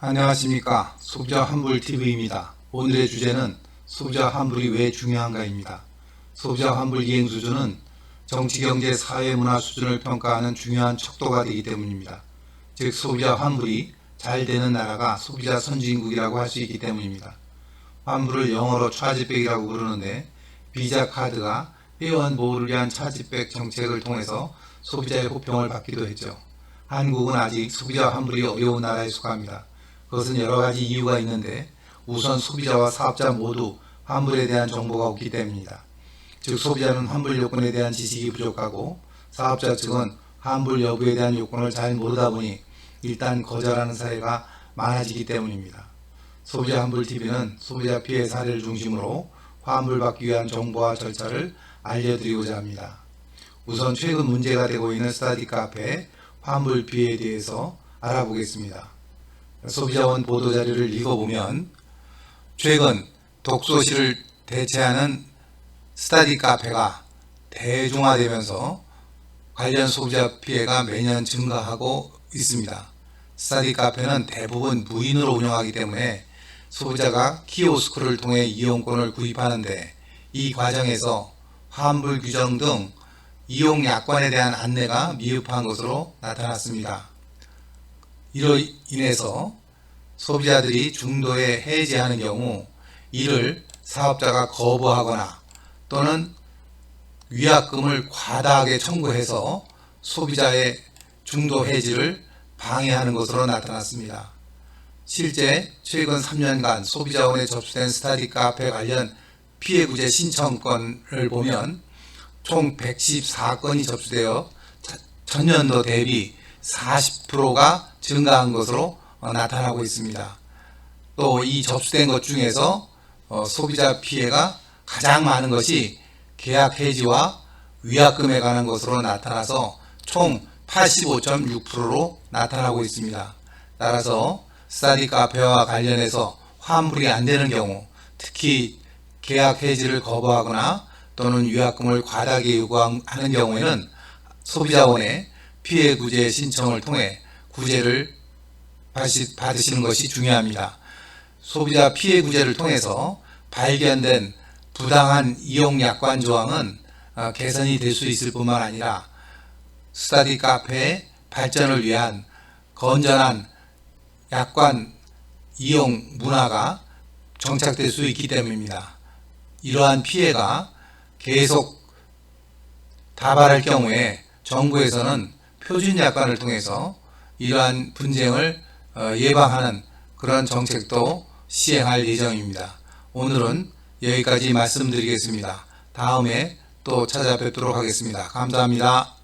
안녕하십니까. 소비자 환불TV입니다. 오늘의 주제는 소비자 환불이 왜 중요한가입니다. 소비자 환불 이행 수준은 정치, 경제, 사회, 문화 수준을 평가하는 중요한 척도가 되기 때문입니다. 즉 소비자 환불이 잘 되는 나라가 소비자 선진국이라고 할 수 있기 때문입니다. 환불을 영어로 차지백이라고 부르는데 비자 카드가 회원 보호를 위한 차지백 정책을 통해서 소비자의 호평을 받기도 했죠. 한국은 아직 소비자 환불이 어려운 나라에 속합니다. 그것은 여러 가지 이유가 있는데 우선 소비자와 사업자 모두 환불에 대한 정보가 없기 때문입니다. 즉 소비자는 환불 요건에 대한 지식이 부족하고 사업자 측은 환불 여부에 대한 요건을 잘 모르다 보니 일단 거절하는 사례가 많아지기 때문입니다. 소비자 환불TV는 소비자 피해 사례를 중심으로 환불받기 위한 정보와 절차를 알려드리고자 합니다. 우선 최근 문제가 되고 있는 스터디 카페 환불 피해에 대해서 알아보겠습니다. 소비자원 보도자료를 읽어보면 최근 독서실을 대체하는 스터디 카페가 대중화되면서 관련 소비자 피해가 매년 증가하고 있습니다. 스터디 카페는 대부분 무인으로 운영하기 때문에 소비자가 키오스크를 통해 이용권을 구입하는데 이 과정에서 환불 규정 등 이용 약관에 대한 안내가 미흡한 것으로 나타났습니다. 이로 인해서 소비자들이 중도에 해지하는 경우 이를 사업자가 거부하거나 또는 위약금을 과다하게 청구해서 소비자의 중도 해지를 방해하는 것으로 나타났습니다. 실제 최근 3년간 소비자원에 접수된 스터디 카페 관련 피해구제 신청건을 보면 총 114건이 접수되어 전년도 대비 40%가 증가한 것으로 나타나고 있습니다. 또 이 접수된 것 중에서 소비자 피해가 가장 많은 것이 계약 해지와 위약금에 관한 것으로 나타나서 총 85.6%로 나타나고 있습니다. 따라서 스터디 카페와 관련해서 환불이 안 되는 경우, 특히 계약 해지를 거부하거나 또는 위약금을 과다하게 요구하는 경우에는 소비자원에 피해 구제 신청을 통해 구제를 받으시는 것이 중요합니다. 소비자 피해 구제를 통해서 발견된 부당한 이용 약관 조항은 개선이 될 수 있을 뿐만 아니라 스터디 카페의 발전을 위한 건전한 약관 이용 문화가 정착될 수 있기 때문입니다. 이러한 피해가 계속 다발할 경우에 정부에서는 표준 약관을 통해서 이러한 분쟁을 예방하는 그런 정책도 시행할 예정입니다. 오늘은 여기까지 말씀드리겠습니다. 다음에 또 찾아뵙도록 하겠습니다. 감사합니다.